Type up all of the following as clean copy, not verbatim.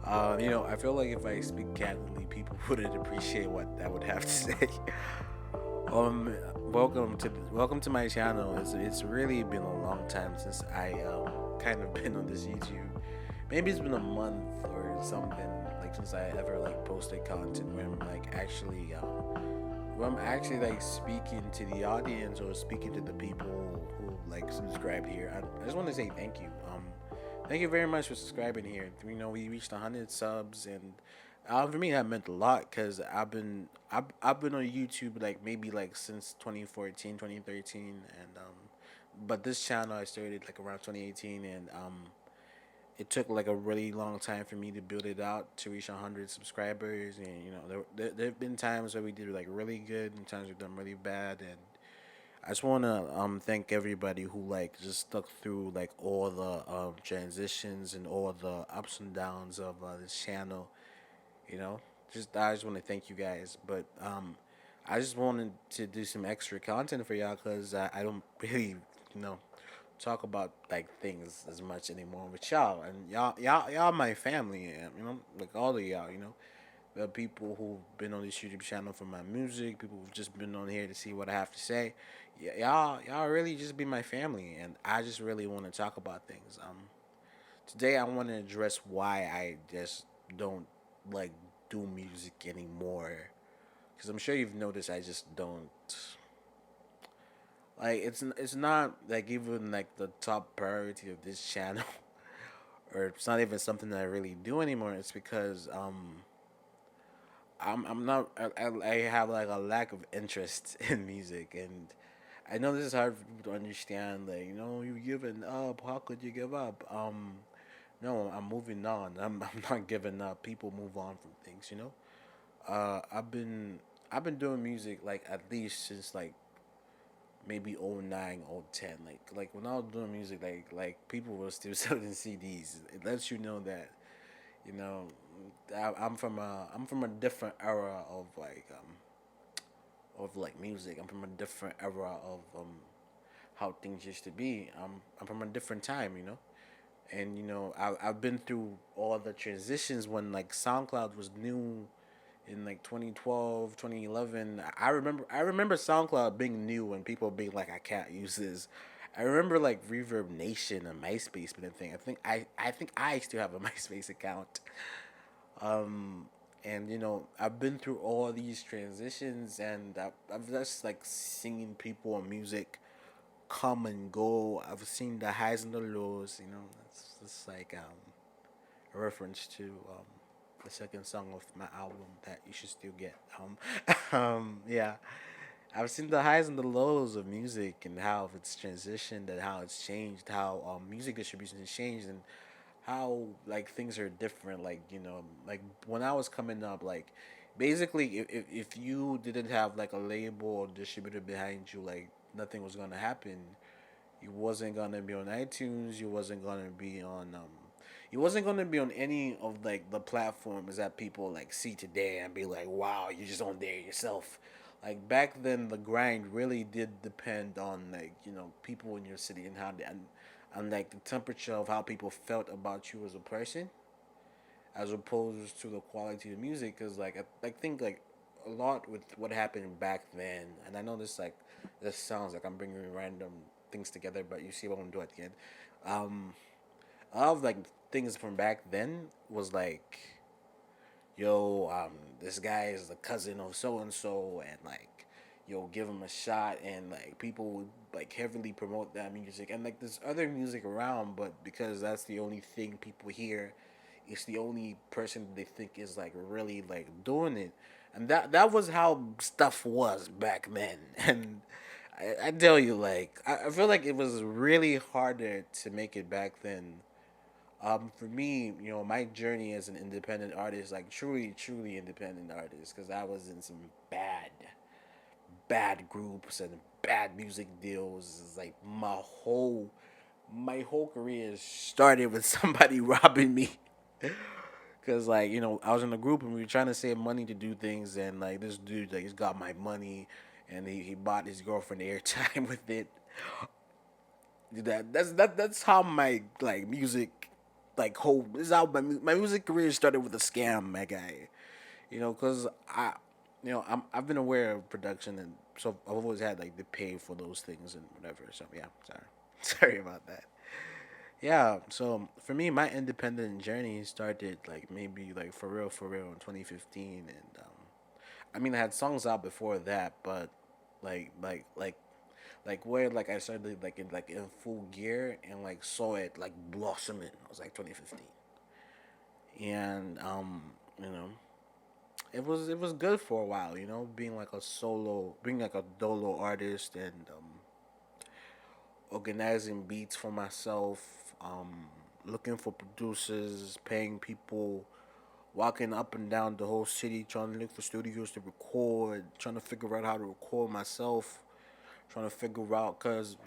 I feel like if I speak candidly, people wouldn't appreciate what I would have to say. Welcome to my channel. It's really been a long time since I kind of been on this YouTube. Maybe it's been a month or something like since I ever like posted content where I'm actually like speaking to the audience or speaking to the people who like subscribe here. I just want to say thank you. Thank you very much for subscribing here. We reached 100 subs, and for me that meant a lot because I've been on YouTube like maybe like since 2014, 2013, and but this channel I started like around 2018, and it took like a really long time for me to build it out to reach 100 subscribers. And there have been times where we did like really good and times we've done really bad. And I just want to thank everybody who like just stuck through like all the transitions and all the ups and downs of this channel. you know I just want to thank you guys. But I just wanted to do some extra content for y'all because I don't really you know talk about like things as much anymore with y'all. And y'all my family. And like all of y'all. The people who've been on this YouTube channel for my music, people who've just been on here to see what I have to say. Y'all really just be my family, and I just really want to talk about things. Today I want to address why I just don't like do music anymore. Because I'm sure you've noticed I just don't like. It's not like even like the top priority of this channel, or it's not even something that I really do anymore. It's because I'm not I have like a lack of interest in music. And I know this is hard for people to understand. Like you giving up. How could you give up? No, I'm moving on. I'm not giving up. People move on from things. I've been doing music like at least since like maybe '09, '10. Like when I was doing music, like people were still selling CDs. It lets you know that you know I'm from a different era of like music. I'm from a different era of how things used to be. I'm from a different time. And I've been through all the transitions when like SoundCloud was new in like 2012, 2011. I remember SoundCloud being new and people being like, I can't use this. I remember like Reverb Nation and MySpace being a thing. I think I still have a MySpace account. Um, and I've been through all these transitions, and I've just like seen people and music come and go. I've seen the highs and the lows. That's just like a reference to the second song of my album that you should still get. Yeah, I've seen the highs and the lows of music and how it's transitioned and how it's changed, how music distribution has changed, and how like things are different. Like like when I was coming up, like basically if you didn't have like a label or distributor behind you, like nothing was gonna happen. You wasn't gonna be on iTunes. You wasn't gonna be on any of like the platforms that people like see today and be like, wow, you're just on there yourself. Like back then, the grind really did depend on like people in your city and and like the temperature of how people felt about you as a person, as opposed to the quality of music. Because like I think like a lot with what happened back then. And I know this sounds like I'm bringing random things together, but you see what I'm doing at the end. Um, a lot of like things from back then was like, yo, this guy is the cousin of so and so, and like, yo, give him a shot. And like people would like heavily promote that music, and like there's other music around, but because that's the only thing people hear, it's the only person they think is like really like doing it. And that was how stuff was back then. And I tell you, like I feel like it was really harder to make it back then. For me, my journey as an independent artist, like truly, truly independent artist, because I was in some bad groups and bad music deals. It's like my whole career started with somebody robbing me. Cause like I was in a group and we were trying to save money to do things, and like this dude like he's got my money, and he bought his girlfriend airtime with it. That's how my like music. like whole this is how my music career started with a scam, my guy. Cause I've been aware of production, and so I've always had like to pay for those things and whatever. So yeah, sorry, sorry about that. Yeah, so for me, my independent journey started like maybe like for real in 2015, and I mean I had songs out before that, but like like like where like I started like in full gear and like saw it like blossoming. It was like 2015, and you know it was good for a while. Being like a solo, being like a dolo artist, and organizing beats for myself, looking for producers, paying people, walking up and down the whole city, trying to look for studios to record, trying to figure out how to record myself, trying to figure out, cause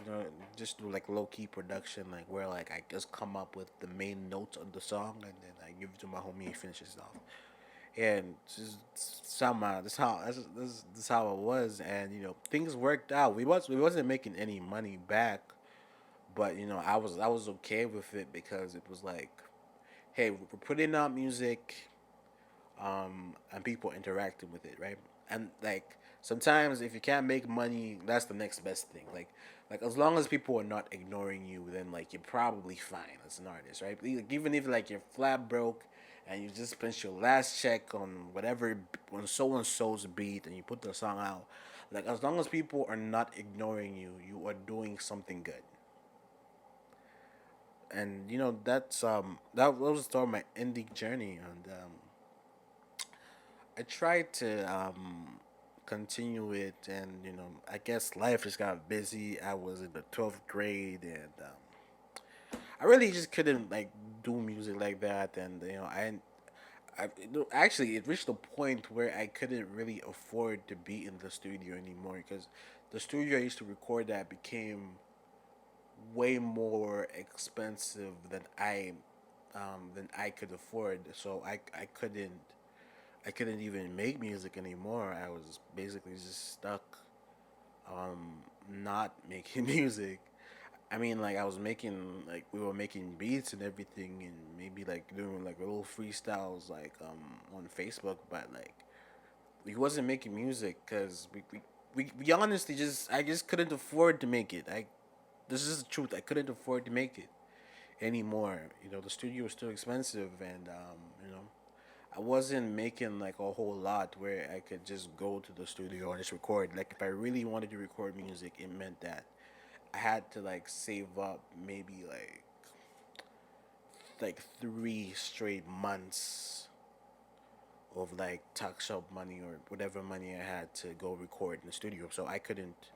just do like low key production, like where like I just come up with the main notes of the song and then I give it to my homie, he finishes it off. And just somehow this how it was, and things worked out. We wasn't making any money back, but I was okay with it because it was like, hey, we're putting out music, and people interacting with it, right? And like sometimes if you can't make money, that's the next best thing. Like as long as people are not ignoring you, then like you're probably fine as an artist, right? Like, even if like you're flat broke and you just spent your last check on whatever on so and so's beat and you put the song out, like as long as people are not ignoring you, you are doing something good. And that was the start of my indie journey, and I tried to continue it, and I guess life just got busy. I was in the 12th grade, and I really just couldn't like do music like that, and actually it reached a point where I couldn't really afford to be in the studio anymore because the studio I used to record at became way more expensive than I could afford. So I couldn't even make music anymore. I was basically just stuck not making music. I mean, like I was making like we were making beats and everything, and maybe like doing like little freestyles like on Facebook, but like we wasn't making music because we honestly just I just couldn't afford to make it. This is the truth. I couldn't afford to make it anymore. The studio was too expensive, and I wasn't making like a whole lot where I could just go to the studio and just record. Like if I really wanted to record music, it meant that I had to like save up maybe like 3 straight months of like talk shop money or whatever money I had to go record in the studio. So I couldn't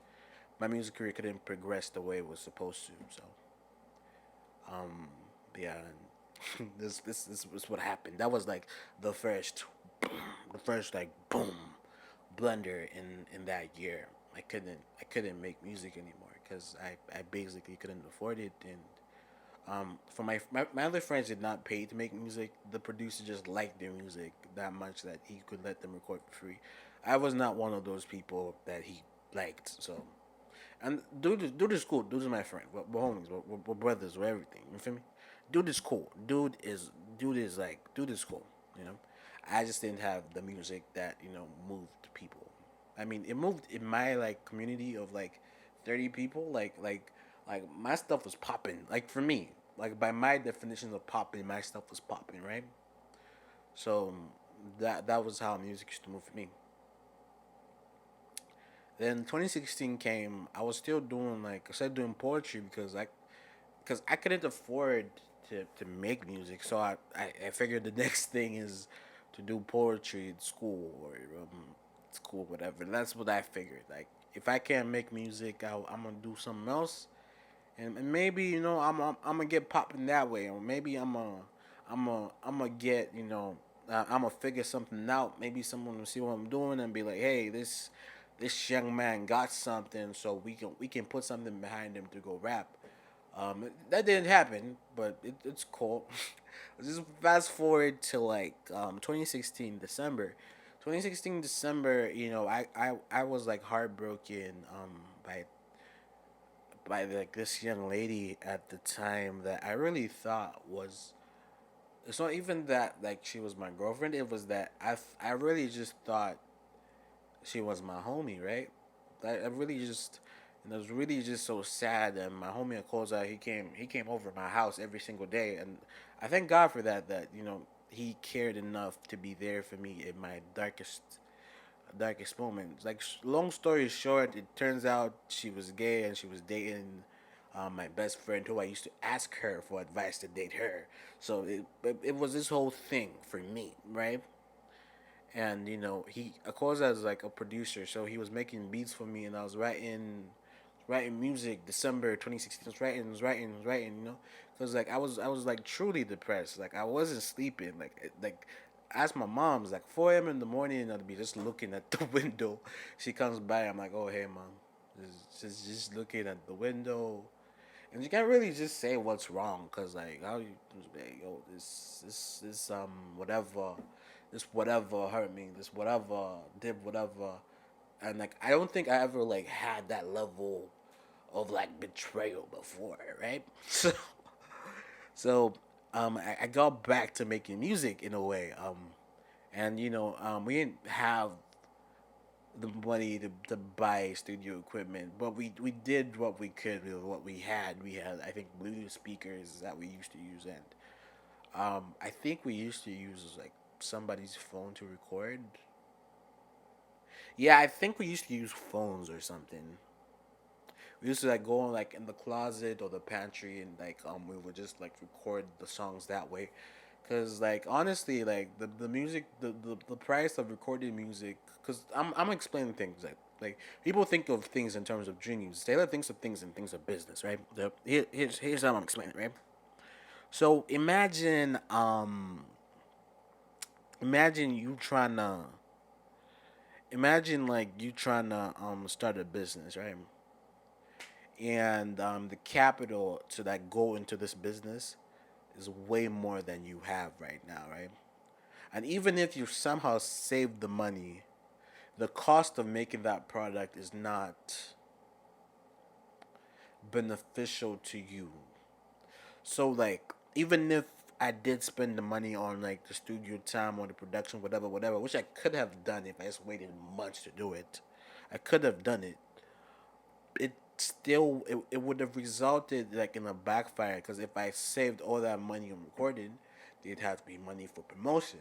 my music career couldn't progress the way it was supposed to. So um yeah, and this was what happened. That was like the first the first like boom blunder in that year. I couldn't make music anymore because I basically couldn't afford it, and for my other friends did not pay to make music. The producer just liked their music that much that he could let them record for free. I was not one of those people that he liked. So, and dude is cool. Dude is my friend. We're homies. We're brothers. We're everything. You feel me? Dude is cool. Dude is cool. You know, I just didn't have the music that moved people. I mean, it moved in my like community of like 30 people. Like my stuff was popping. Like for me, like by my definition of popping, my stuff was popping, right? So that was how music used to move for me. Then 2016 came. I was still doing like I started doing poetry because I couldn't afford to make music. So I figured the next thing is to do poetry in school or school whatever. That's what I figured. Like if I can't make music, I'm gonna do something else, and maybe I'm gonna get popping that way, or maybe I'm gonna get I'm gonna figure something out. Maybe someone will see what I'm doing and be like, hey, this young man got something, so we can put something behind him to go rap. That didn't happen, but it's cool. Just fast forward to like 2016 December. 2016 December, I was like heartbroken by like this young lady at the time that I really thought was It's not even that like she was my girlfriend. It was that I really just thought she was my homie, right? I really just, and it was really just so sad. And my homie Akoza, he came over my house every single day, and I thank God for that. That he cared enough to be there for me in my darkest moments. Like long story short, it turns out she was gay and she was dating my best friend, who I used to ask her for advice to date her. So it was this whole thing for me, right? And he of course as like a producer, so he was making beats for me, and I was writing music. December 2016, I was writing, because like I was like truly depressed. Like I wasn't sleeping. Like ask my mom's like 4 a.m. in the morning, and I'd be just looking at the window. She comes by, I'm like, oh hey mom, just looking at the window. And you can't really just say what's wrong, cause like how you just be like, yo, this whatever, this whatever hurt me, this whatever did whatever, and like I don't think I ever like had that level of like betrayal before, right? So I got back to making music in a way, and we didn't have the money to buy studio equipment, but we did what we could with what we had. We had, I think, Bluetooth speakers that we used to use, and I think we used to use like somebody's phone to record. Yeah, I think we used to use phones or something. We used to like go like in the closet or the pantry, and like we would just like record the songs that way. Cause like honestly, like the music, the price of recorded music. Cause I'm explaining things like people think of things in terms of dreams. Taylor thinks of things in things of business, right? Here's how I'm explaining, right? So imagine you trying to imagine like you trying to start a business, right? And the capital to like go into this business is way more than you have right now, right? And even if you somehow save the money, the cost of making that product is not beneficial to you. So like even if I did spend the money on like the studio time or the production, whatever, whatever, which I could have done if I just waited months to do it. I could have done it. It would have resulted like in a backfire, because if I saved all that money on recording, there'd have to be money for promotion.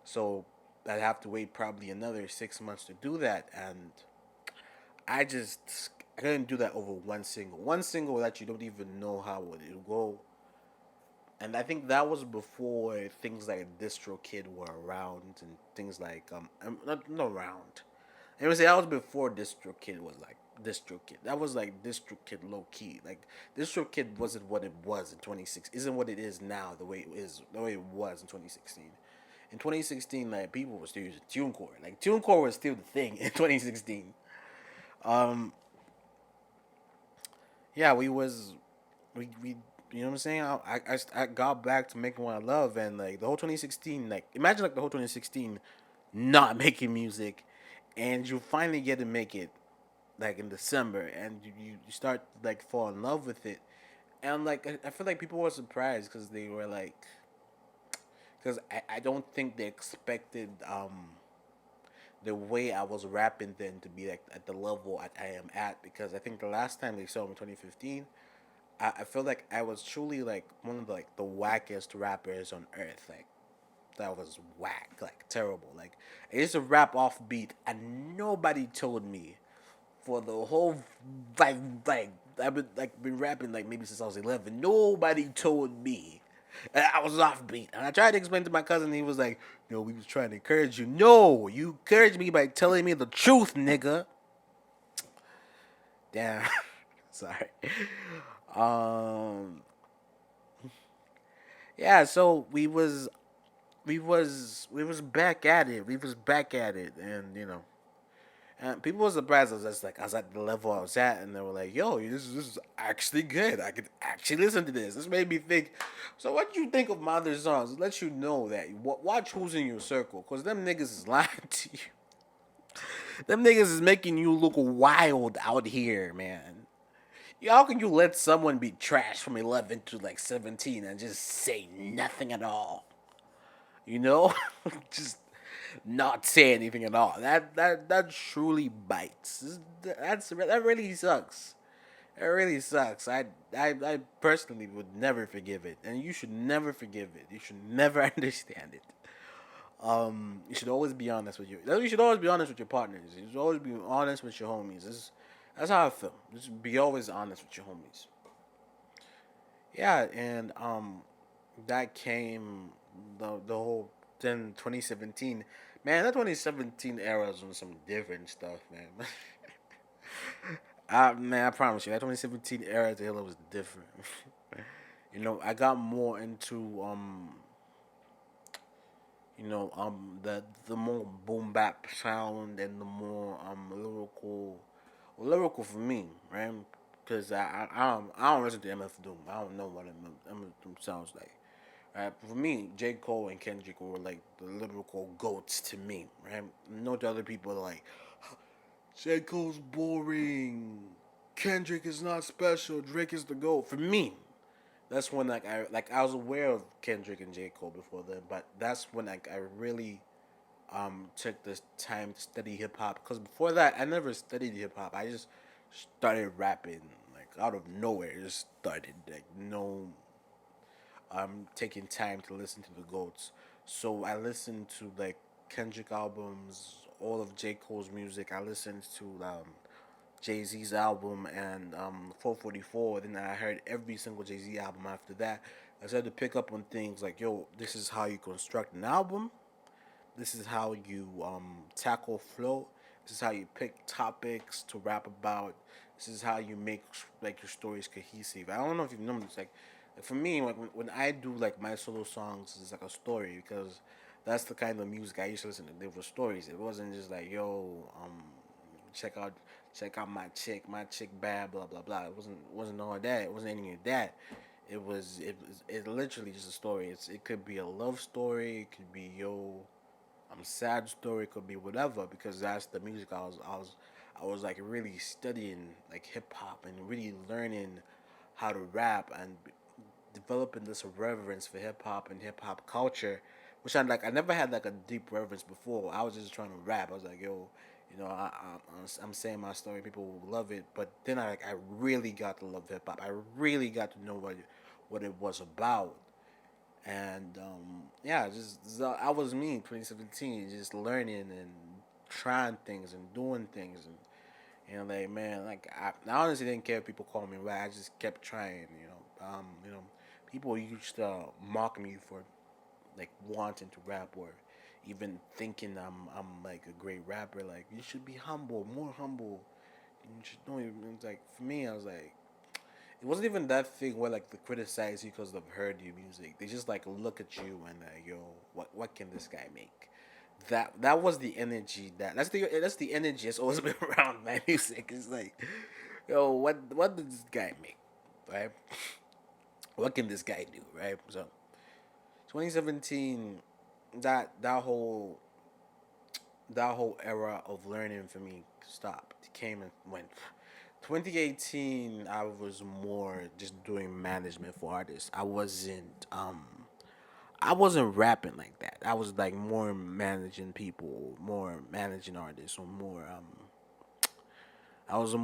So I'd have to wait probably another 6 months to do that, and I couldn't do that over one single. One single that you don't even know how it will go. And I think that was before things like DistroKid were around, and things like not around. It was that was before DistroKid was like DistroKid. That was like DistroKid low key. Like DistroKid wasn't what it was in 2016. Isn't what it is now. The way it was in 2016. In 2016, like people were still using TuneCore. Like TuneCore was still the thing in 2016. Um, yeah, we you know what I'm saying. I got back to making what I love, and like the whole 2016. Like imagine like the whole 2016 not making music, and you finally get to make it like in December, and you start like fall in love with it, and like I feel like people were surprised because they were like, because I don't think they expected the way I was rapping then to be like at the level I am at, because I think the last time they saw me in 2015, I feel like I was truly like one of the wackest rappers on earth. Like that was whack, like terrible. Like I used to rap off beat, and nobody told me for the whole like like I've been rapping like maybe since I was 11. Nobody told me that I was offbeat, and I tried to explain to my cousin. He was like, "No, we was trying to encourage you. No, you encouraged me by telling me the truth, nigga." Damn, sorry. Um, yeah. So we was back at it. We was back at it, and and people were surprised. I was at the level I was at, and they were like, "Yo, this is actually good. I could actually listen to this." This made me think. So, what you think of my other songs? It lets you know that watch who's in your circle, cause them niggas is lying to you. Them niggas is making you look wild out here, man. How can you let someone be trash from 11 to like 17 and just say nothing at all? You know, just not say anything at all. That truly bites. That really sucks. It really sucks. I personally would never forgive it, and you should never forgive it. You should never understand it. You should always be honest with You should always be honest with your partners. You should always be honest with your homies. That's how I feel. Just be always honest with your homies. Yeah, and that came the whole then 2017. Man, that 2017 era was on some different stuff, man. I promise you, that 2017 era to Halo was different. I got more into the more boom bap sound and the more lyrical for me, right? Because I don't listen to MF Doom. I don't know what MF Doom sounds like. Right? For me, J. Cole and Kendrick were like the lyrical goats to me, right? No to other people are like, J. Cole's boring. Kendrick is not special. Drake is the GOAT. For me, that's when I was aware of Kendrick and J. Cole before then, but that's when I really took this time to study hip hop. Because before that, I never studied hip hop. I just started rapping like out of nowhere. It just started like no taking time to listen to the goats. So I listened to like Kendrick albums, all of J. Cole's music. I listened to Jay Z's album and 444. Then I heard every single Jay Z album after that. I started to pick up on things like, yo, this is how you construct an album. This is how you tackle flow. This is how you pick topics to rap about. This is how you make like your stories cohesive. I don't know if you've noticed, like for me, when I do like my solo songs, it's like a story because that's the kind of music I used to listen to. There were stories. It wasn't just like check out my chick bad, blah blah blah. It wasn't all that. It wasn't any of that. It literally just a story. It could be a love story. It could be sad story. It could be whatever because that's the music I was like really studying like hip hop and really learning how to rap and developing this reverence for hip hop and hip hop culture, which I never had like a deep reverence before. I was just trying to rap. I was like, yo, I'm saying my story, people will love it. But then I really got to love hip hop. I really got to know what it was about. And yeah, just I was me, 2017, just learning and trying things and doing things like man, like I honestly didn't care if people called me rap. I just kept trying. People used to mock me for like wanting to rap or even thinking I'm like a great rapper. Like you should be humble, more humble. You should know. It's like for me, I was like, it wasn't even that thing where like they criticize you because they've heard your music. They just like look at you and yo, what can this guy make? That was the energy that's the energy that's always been around my music. It's like, yo, what did this guy make, right? What can this guy do, right? So 2017, that whole era of learning for me stopped. It came and went. 2018, I was more just doing management for artists. I wasn't rapping like that. I was like more managing people, more managing artists, or more I was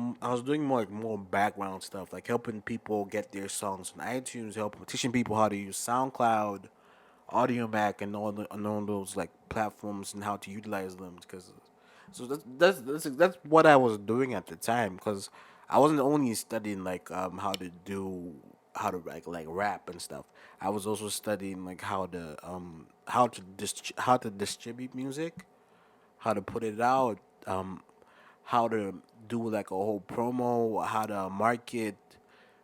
doing more background stuff, like helping people get their songs on iTunes, helping teaching people how to use SoundCloud, Audio Mac, and all those like platforms and how to utilize them. Because so that's what I was doing at the time. Because I wasn't only studying like how to like rap and stuff. I was also studying like how to distribute music, how to put it out, um, how to do like a whole promo, how to market,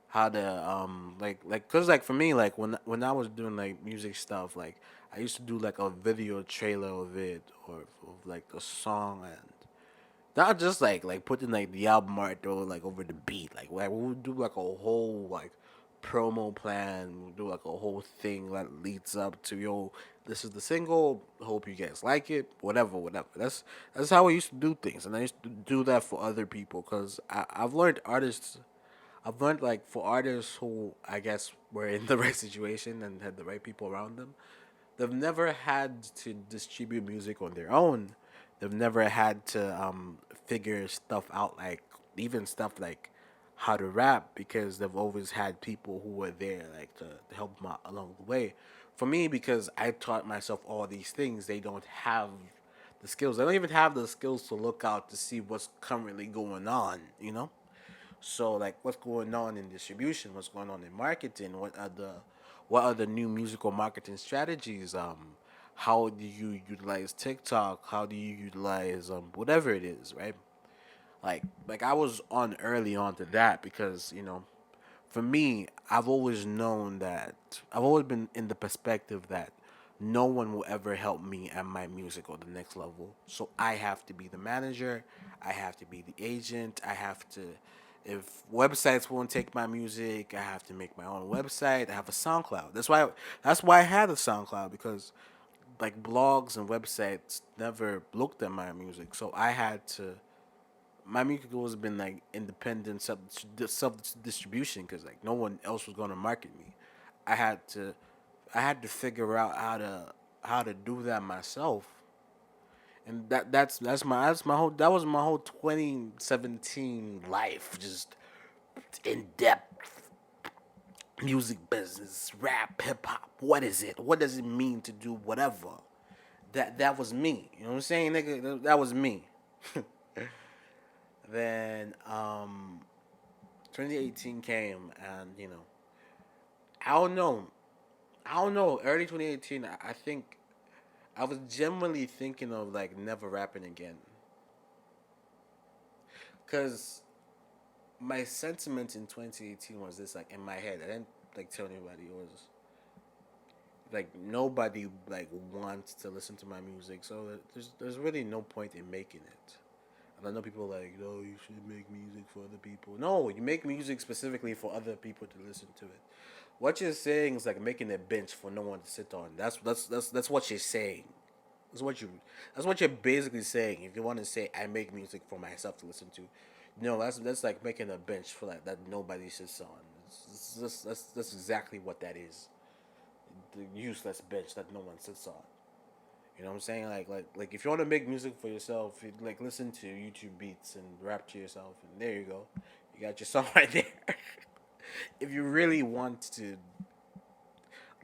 how to cause like for me like when I was doing like music stuff like I used to do like a video trailer of it or of like a song and not just like putting like the album art or like over the beat like we would do like a whole like promo plan. We'll do like a whole thing that leads up to yo. This is the single. Hope you guys like it. Whatever. That's how I used to do things, and I used to do that for other people because I've learned artists. I've learned like for artists who I guess were in the right situation and had the right people around them, they've never had to distribute music on their own. They've never had to figure stuff out, like even stuff like how to rap, because they've always had people who were there like to help them out along the way. For me, because I taught myself all these things, they don't have the skills. They don't even have the skills to look out to see what's currently going on, you know? So like what's going on in distribution, what's going on in marketing, what are the new musical marketing strategies? How do you utilize TikTok? How do you utilize whatever it is, right? Like I was on early on to that because, for me, I've always been in the perspective that no one will ever help me at my music or the next level. So I have to be the manager, I have to be the agent, I have to if websites won't take my music, I have to make my own website. I have a SoundCloud. That's why I had a SoundCloud because like blogs and websites never looked at my music. So I had to my music has always been like independent self distribution because like no one else was gonna market me. I had to I had to figure out how to do that myself, and that's my whole that was my whole 2017 life, just in depth music business, rap, hip hop. What is it? What does it mean to do whatever? That was me. You know what I'm saying, nigga? That was me. Then 2018 came, and I don't know. I don't know. Early 2018, I think I was genuinely thinking of like never rapping again, cause my sentiment in 2018 was this, like in my head. I didn't like tell anybody. It was like nobody like wants to listen to my music, so there's really no point in making it. And I know people are like, no, you should make music for other people. No, you make music specifically for other people to listen to it. What you're saying is like making a bench for no one to sit on. That's what you're saying. That's what you. That's what you're basically saying. If you want to say I make music for myself to listen to, no, that's like making a bench for like that nobody sits on. That's exactly what that is. The useless bench that no one sits on. You know what I'm saying? Like if you want to make music for yourself, you, like listen to YouTube beats and rap to yourself, and there you go, you got your song right there. If you really want to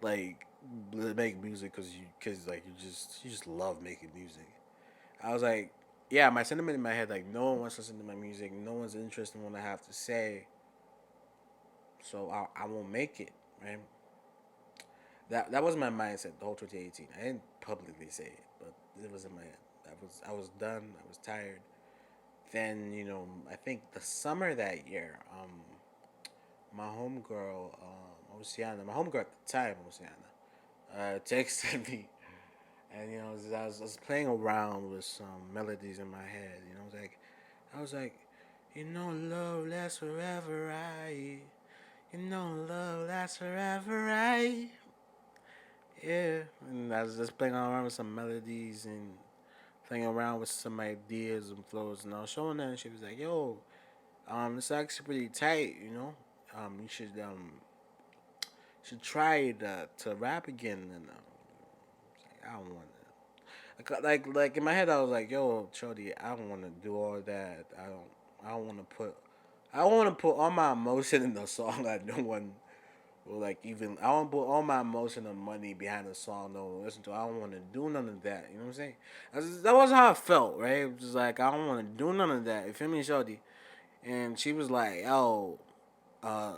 like make music because like you just love making music, I was like, yeah, my sentiment in my head like no one wants to listen to my music, no one's interested in what I have to say, so I won't make it, right? That was my mindset the whole 2018. I didn't publicly say it, but it was in my head. I was done. I was tired. Then I think the summer that year, my homegirl, Oceana, my homegirl at the time, Oceana, texted me, and I was playing around with some melodies in my head. I was like, love lasts forever, right? Love lasts forever, right? Yeah, and I was just playing around with some melodies and playing around with some ideas and flows, and I was showing her, and she was like, "Yo, it's actually pretty tight, you know. You should try to rap again." And I don't want to. Like in my head, I was like, "Yo, Chody, I don't want to do all that. I don't want to put. I don't want to put all my emotion in the song that no one or like even I don't put all my emotion and money behind a song no one listen to. I don't want to do none of that. You know what I'm saying? That was how I felt, right? It was just like I don't want to do none of that. You feel me, Shorty? And she was like, "Yo, uh,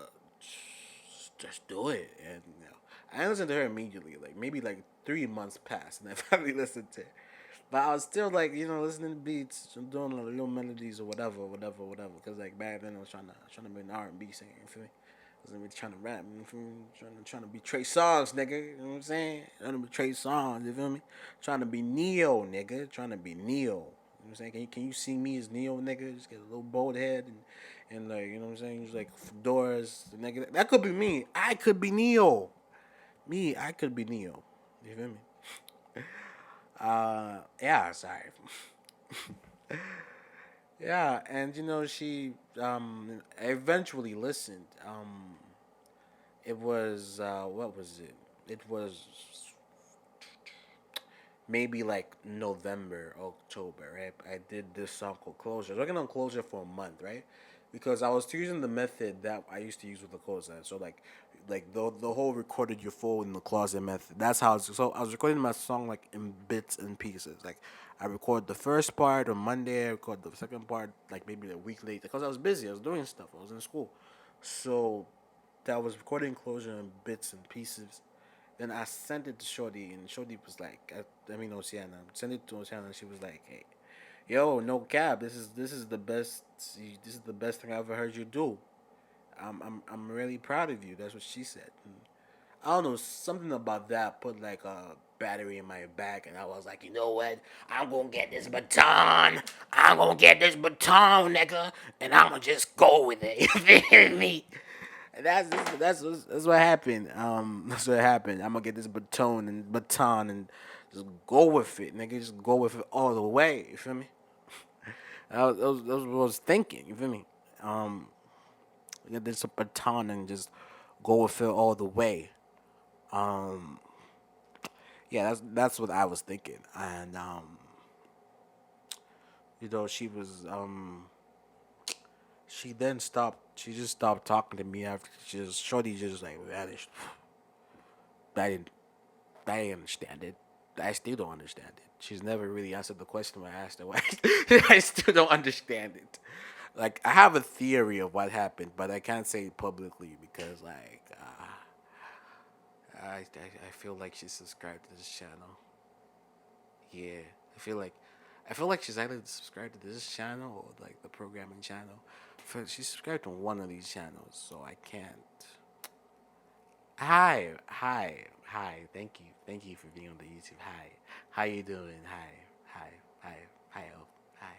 just do it." And I listened to her immediately. Like maybe like 3 months passed, and I finally listened to it. But I was still like, listening to beats, doing like little melodies or whatever, whatever, whatever. Cause like back then I was trying to be an R&B singer. You feel me? I wasn't really trying to rap. You feel me? Trying to be Trey Songs, nigga. You know what I'm saying? Trying to be Trey Songs. You feel me? Trying to be Neo, nigga. Trying to be Neo. You know what I'm saying? Can you see me as Neo, nigga? Just get a little bald head and like, you know what I'm saying? Just like fedoras, nigga. That could be me. I could be Neo. Me, I could be Neo. You feel me? Yeah, sorry. Yeah, and she eventually listened. It was what was it? It was maybe like November, October, right? I did this song called Closure. I was working on Closure for a month, right? Because I was using the method that I used to use with the Closure. So like the whole recorded your phone in the closet method. That's how. So I was recording my song like in bits and pieces. Like I record the first part on Monday. I record the second part like maybe a week later because I was busy. I was doing stuff. I was in school, so that was recording Closure in bits and pieces. Then I sent it to Shorty, and Shorty was like, I mean Oceana. Sent it to Oceana, and she was like, "Hey, yo, no cap. This is the best. This is the best thing I ever heard you do. I'm really proud of you." That's what she said. And I don't know, something about that put like a battery in my back, and I was like, you know what? I'm gonna get this baton. I'm gonna get this baton, nigga, and I'm gonna just go with it. You feel me? That's what happened. That's what happened. I'm gonna get this baton and just go with it, nigga. Just go with it all the way. You feel me? That was what I was thinking. You feel me? Um, get this baton and just go with it all the way. Um, yeah, that's what I was thinking. And she was she then stopped. She just stopped talking to me after Shorty just like vanished. I didn't I didn't understand it. I still don't understand it. She's never really answered the question when I asked her why. I still don't understand it. Like I have a theory of what happened, but I can't say it publicly because I feel like she's subscribed to this channel. Yeah, I feel like I feel like she's either subscribed to this channel or like the programming channel. She's subscribed to one of these channels, so I can't. Hi. Thank you for being on the YouTube. Hi, how you doing? Hi, hi, oh, hi.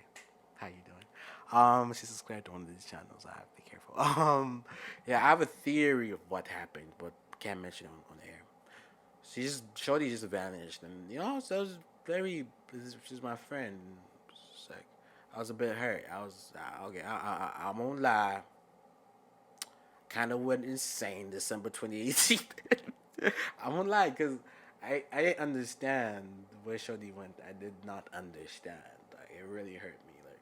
How you doing? She subscribed to one of these channels. I have to be careful. Yeah, I have a theory of what happened, but can't mention it on air. Shorty just vanished, and so I was very. She's my friend. It's like I was a bit hurt. I was okay. I won't lie. Kind of went insane December 2018. I won't lie, because I didn't understand where Shorty went. I did not understand. Like, it really hurt me. Like,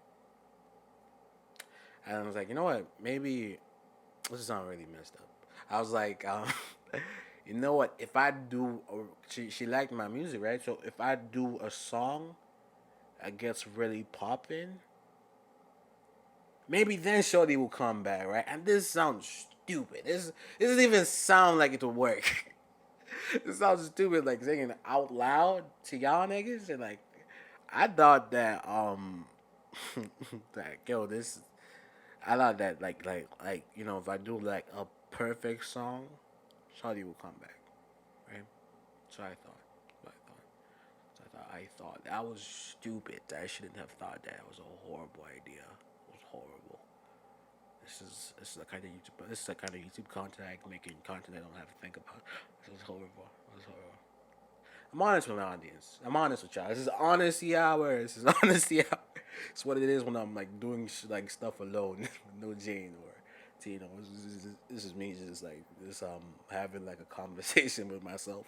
and I was like, you know what? Maybe this is not really messed up. I was like, you know what? If I do, she liked my music, right? So if I do a song that gets really popping, maybe then Shorty will come back, right? And this sounds stupid. This doesn't even sound like it will work. It sounds stupid, like singing out loud to y'all niggas, and like I thought that that yo this I thought that if I do like a perfect song, Shawty will come back, right? So I thought, so I thought, I thought that was stupid. I shouldn't have thought that. It was a horrible idea. It was horrible. This is the kind of YouTube content I can make in content I don't have to think about. This is horrible. It was horrible. I'm honest with my audience. I'm honest with y'all. This is honesty hour. This is honesty hour. It's what it is when I'm like doing like stuff alone, no Jane or Tino. This is me just like this having like a conversation with myself.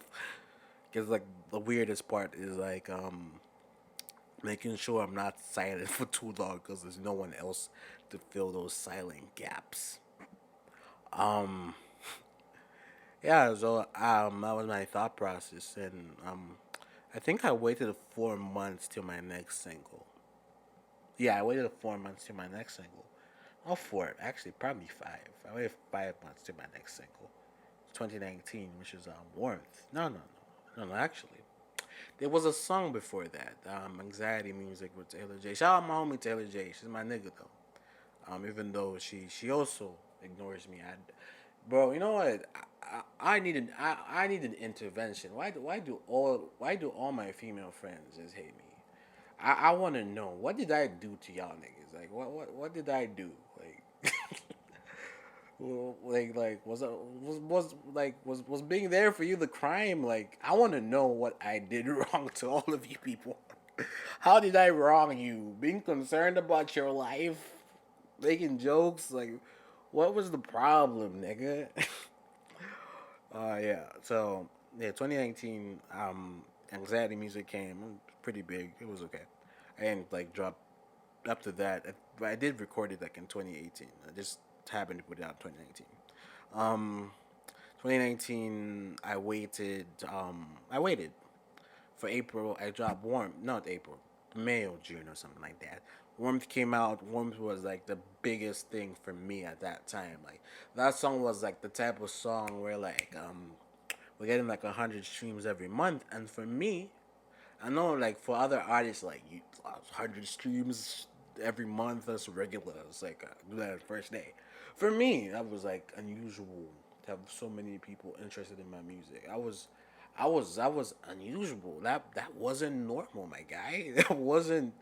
Cause like the weirdest part is like making sure I'm not silent for too long because there's no one else to fill those silent gaps. Um, yeah, so that was my thought process, and I think I waited 4 months till my next single. Yeah, I waited 4 months till my next single. Oh, four, actually, probably five. I waited 5 months till my next single. 2019, which is Warmth. No, actually. There was a song before that, Anxiety Music with Taylor J. Shout out my homie Taylor J. She's my nigga though. Even though she also ignores me. Bro, you know what? I need an intervention. Why do all my female friends just hate me? I want to know, what did I do to y'all niggas? Like what did I do? Like was being there for you the crime? Like I want to know what I did wrong to all of you people. How did I wrong you? Being concerned about your life, making jokes, like, what was the problem, nigga? Yeah. So yeah, 2019, anxiety music came pretty big. It was okay. I didn't like drop up to that, but I did record it like in 2018. I just happened to put it out in 2019. Um, 2019, I waited for April. I dropped Warm, not April, May or June or something like that. Warmth came out. Warmth was like the biggest thing for me at that time. Like that song was like the type of song where like we're getting like 100 streams every month, and for me, I know like for other artists like 100 streams every month that's regular. It's like do that first day. For me, that was like unusual to have so many people interested in my music. I was unusual. That wasn't normal, my guy. That wasn't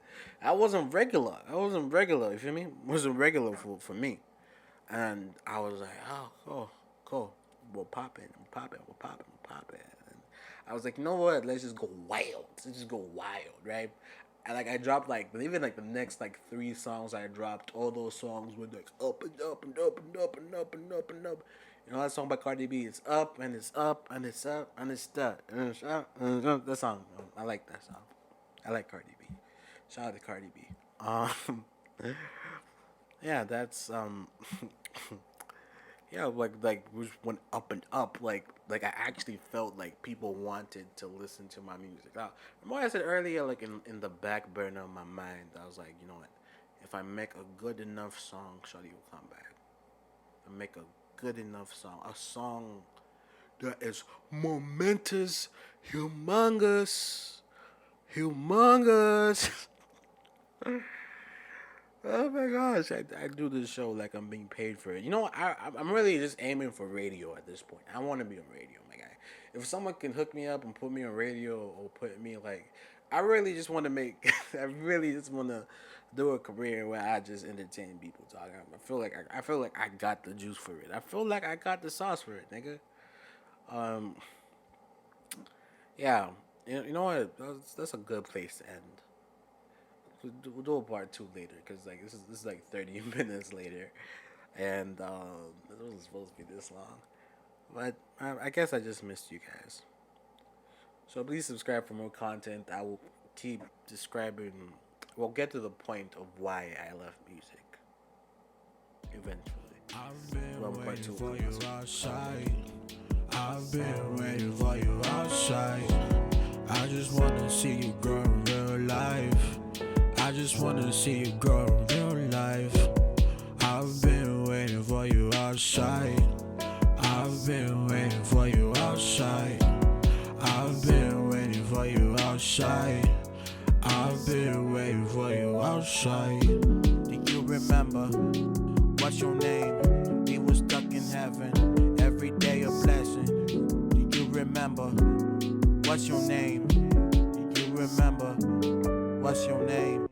regular. That wasn't regular. You feel me? It wasn't regular for me. And I was like, oh, cool, cool. We're popping, we're popping, we're popping, we're popping. And I was like, you know what? Let's just go wild. Let's just go wild, right? And like I dropped like even like the next like 3 songs I dropped, all those songs were like up and up and up and up and up and up and up. You know that song by Cardi B? It's up and it's up and it's up and it's up and it's up and it's up. That song, I like that song. I like Cardi B. Shout out to Cardi B. Yeah, that's yeah, like we just went up and up. Like I actually felt like people wanted to listen to my music. Remember I said earlier, like in the back burner of my mind, I was like, you know what? If I make a good enough song, Shawty will come back. I make a good enough song, a song that is momentous, humongous, humongous. Oh my gosh, I do this show like I'm being paid for it. You know, I'm really just aiming for radio at this point. I want to be on radio, my guy. If someone can hook me up and put me on radio or put me like, I really just want to make, I really just want to do a career where I just entertain people talking. I feel like I got the juice for it. I feel like I got the sauce for it, nigga. Um, yeah, you know what? That's a good place to end. We'll do a part 2 later because like this is like 30 minutes later, and it wasn't supposed to be this long. But I guess I just missed you guys. So please subscribe for more content. I will keep describing. We'll get to the point of why I left music eventually. I've been Well, part waiting 2 for comes. you outside. I've been waiting for you outside. I just wanna see you grow in real life. I just wanna see you grow in real life. I've been waiting for you outside. I've been waiting for you outside. I've been waiting for you outside. I've been waiting for you outside. Do you remember? What's your name? We were stuck in heaven. Every day a blessing. Do you remember? What's your name? Do you remember? What's your name?